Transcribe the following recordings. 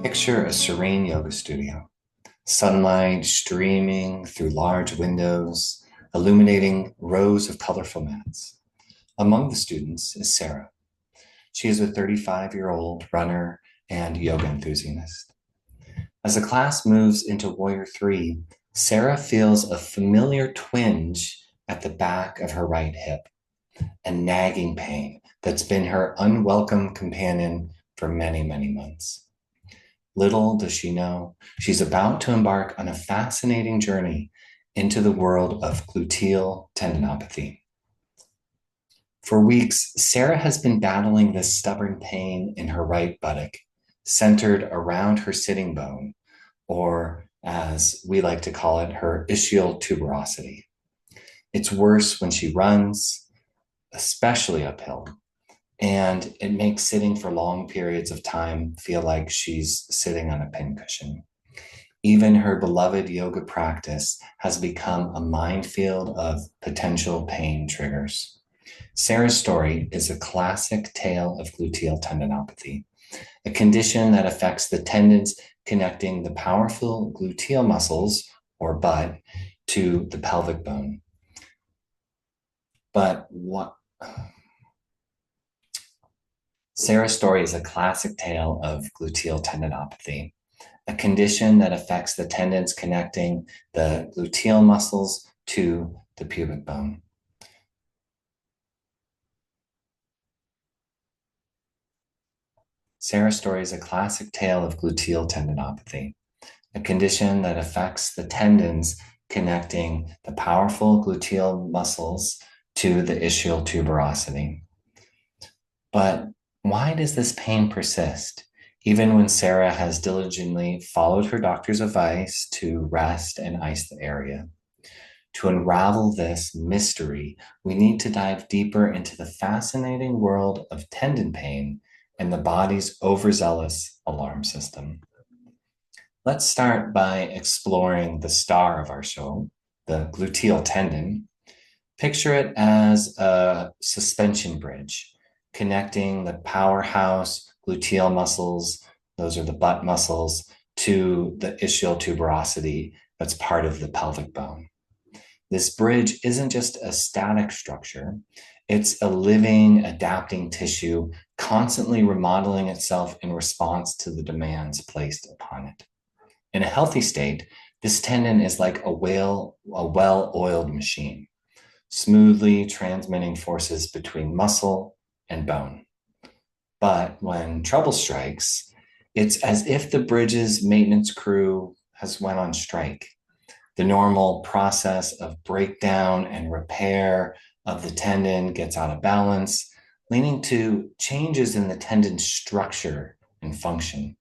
Picture a serene yoga studio, sunlight streaming through large windows, illuminating rows of colorful mats. Among the students is Sarah. She is a 35-year-old runner and yoga enthusiast. As the class moves into Warrior 3, Sarah feels a familiar twinge at the back of her right hip, a nagging pain that's been her unwelcome companion for many, many months. Little does she know, she's about to embark on a fascinating journey into the world of gluteal tendinopathy. For weeks, Sarah has been battling this stubborn pain in her right buttock, centered around her sitting bone, or as we like to call it, her ischial tuberosity. It's worse when she runs, especially uphill, and it makes sitting for long periods of time feel like she's sitting on a pincushion. Even her beloved yoga practice has become a minefield of potential pain triggers. Sarah's story is a classic tale of gluteal tendinopathy, a condition that affects the tendons connecting the powerful gluteal muscles, or butt, to the pelvic bone. But what? Sarah's story is a classic tale of gluteal tendinopathy, a condition that affects the tendons connecting the gluteal muscles to the pubic bone. Sarah's story is a classic tale of gluteal tendinopathy, a condition that affects the tendons connecting the powerful gluteal muscles to the ischial tuberosity. But why does this pain persist, even when Sarah has diligently followed her doctor's advice to rest and ice the area? To unravel this mystery, we need to dive deeper into the fascinating world of tendon pain and the body's overzealous alarm system. Let's start by exploring the star of our show, the gluteal tendon. Picture it as a suspension bridge connecting the powerhouse gluteal muscles, those are the butt muscles, to the ischial tuberosity that's part of the pelvic bone. This bridge isn't just a static structure, it's a living, adapting tissue, constantly remodeling itself in response to the demands placed upon it. In a healthy state, this tendon is like a well-oiled machine, smoothly transmitting forces between muscle and bone. But when trouble strikes, it's as if the bridge's maintenance crew has went on strike. The normal process of breakdown and repair of the tendon gets out of balance, leading to changes in the tendon's structure and function.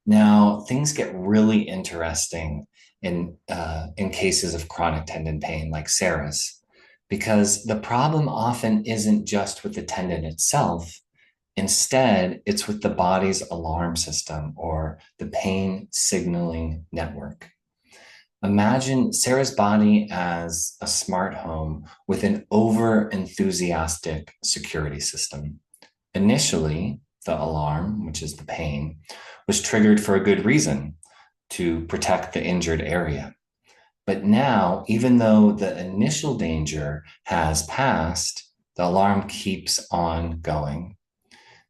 Now, things get really interesting in cases of chronic tendon pain like Sarah's, because the problem often isn't just with the tendon itself. Instead, it's with the body's alarm system, or the pain signaling network. Imagine Sarah's body as a smart home with an over-enthusiastic security system. Initially, the alarm, which is the pain, was triggered for a good reason, to protect the injured area. But now, even though the initial danger has passed, the alarm keeps on going.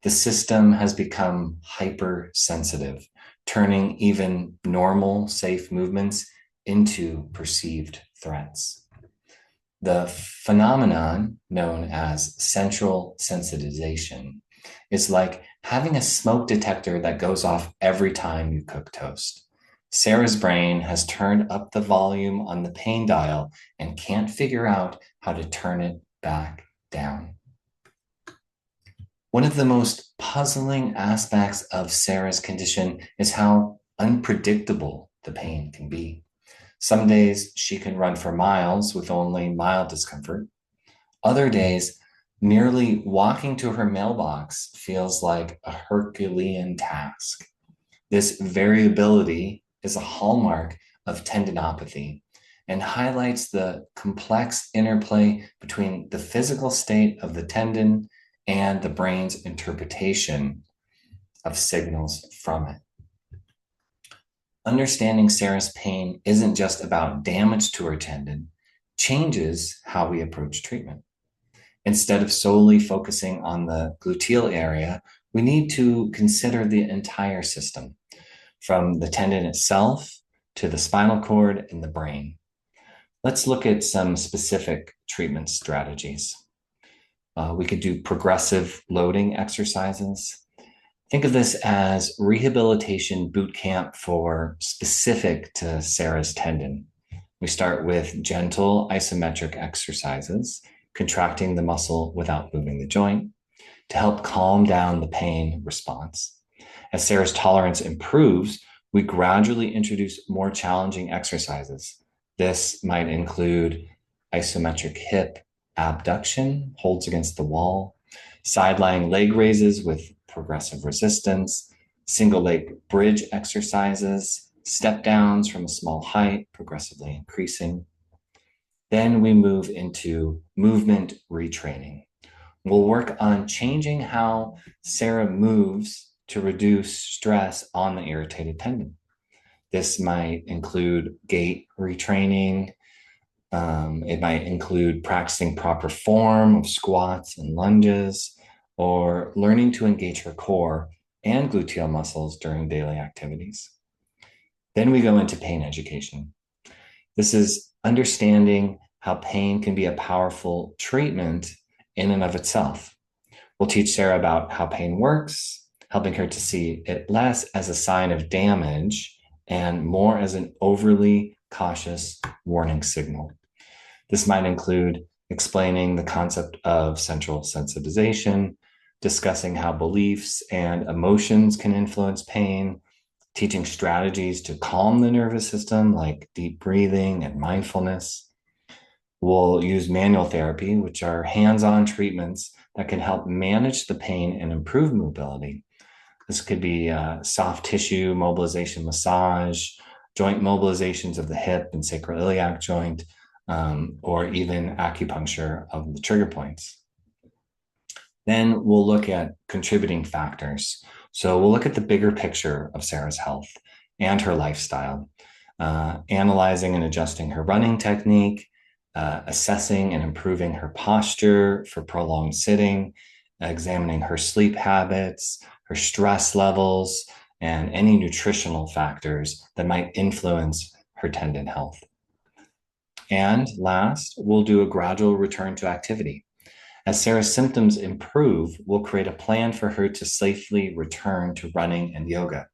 The system has become hypersensitive, turning even normal, safe movements into perceived threats. The phenomenon known as central sensitization is like having a smoke detector that goes off every time you cook toast. Sarah's brain has turned up the volume on the pain dial and can't figure out how to turn it back down. One of the most puzzling aspects of Sarah's condition is how unpredictable the pain can be. Some days she can run for miles with only mild discomfort. Other days, merely walking to her mailbox feels like a Herculean task. This variability is a hallmark of tendinopathy and highlights the complex interplay between the physical state of the tendon and the brain's interpretation of signals from it. Understanding Sarah's pain isn't just about damage to her tendon, changes how we approach treatment. Instead of solely focusing on the gluteal area, we need to consider the entire system, from the tendon itself to the spinal cord and the brain. Let's look at some specific treatment strategies. We could do progressive loading exercises. Think of this as rehabilitation boot camp for specific to Sarah's tendon. We start with gentle isometric exercises, contracting the muscle without moving the joint to help calm down the pain response. As Sarah's tolerance improves, we gradually introduce more challenging exercises. This might include isometric hip abduction, holds against the wall, side-lying leg raises with progressive resistance, single leg bridge exercises, step downs from a small height, progressively increasing. Then we move into movement retraining. We'll work on changing how Sarah moves to reduce stress on the irritated tendon. This might include gait retraining. It might include practicing proper form of squats and lunges, or learning to engage her core and gluteal muscles during daily activities. Then we go into pain education. This is understanding how pain can be a powerful treatment in and of itself. We'll teach Sarah about how pain works, helping her to see it less as a sign of damage and more as an overly cautious warning signal. This might include explaining the concept of central sensitization, discussing how beliefs and emotions can influence pain, teaching strategies to calm the nervous system like deep breathing and mindfulness. We'll use manual therapy, which are hands-on treatments that can help manage the pain and improve mobility. This could be soft tissue mobilization massage, joint mobilizations of the hip and sacroiliac joint, or even acupuncture of the trigger points. Then we'll look at contributing factors. So we'll look at the bigger picture of Sarah's health and her lifestyle, analyzing and adjusting her running technique, assessing and improving her posture for prolonged sitting, examining her sleep habits, her stress levels, and any nutritional factors that might influence her tendon health. And last, we'll do a gradual return to activity. As Sarah's symptoms improve, we'll create a plan for her to safely return to running and yoga.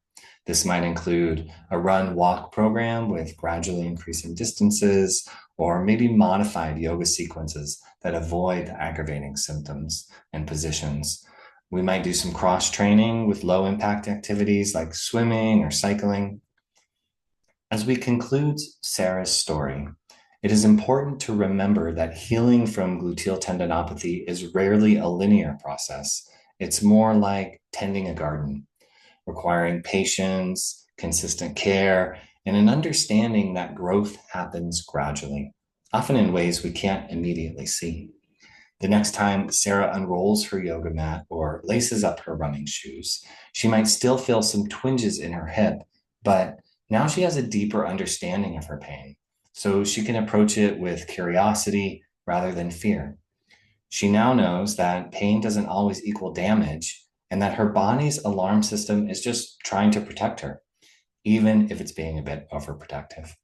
This might include a run-walk program with gradually increasing distances, or maybe modified yoga sequences that avoid the aggravating symptoms and positions. We might do some cross-training with low-impact activities like swimming or cycling. As we conclude Sarah's story, it is important to remember that healing from gluteal tendinopathy is rarely a linear process. It's more like tending a garden, requiring patience, consistent care, and an understanding that growth happens gradually, often in ways we can't immediately see. The next time Sarah unrolls her yoga mat or laces up her running shoes, she might still feel some twinges in her hip, but now she has a deeper understanding of her pain, so she can approach it with curiosity rather than fear. She now knows that pain doesn't always equal damage, and that her body's alarm system is just trying to protect her, even if it's being a bit overprotective.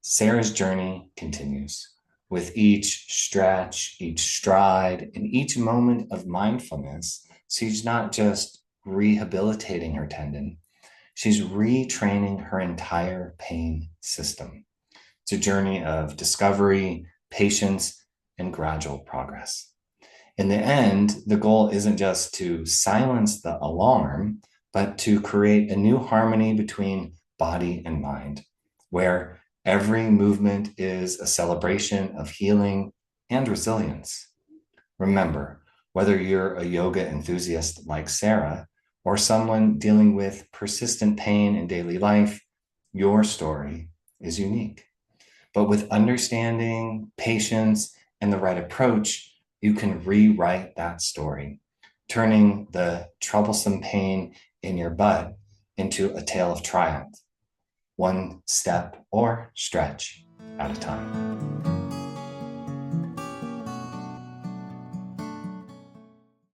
Sarah's journey continues. With each stretch, each stride, and each moment of mindfulness, she's not just rehabilitating her tendon, she's retraining her entire pain system. It's a journey of discovery, patience, and gradual progress. In the end, the goal isn't just to silence the alarm, but to create a new harmony between body and mind, where every movement is a celebration of healing and resilience. Remember, whether you're a yoga enthusiast like Sarah or someone dealing with persistent pain in daily life, your story is unique. But with understanding, patience, and the right approach, you can rewrite that story, turning the troublesome pain in your butt into a tale of triumph, one step or stretch at a time.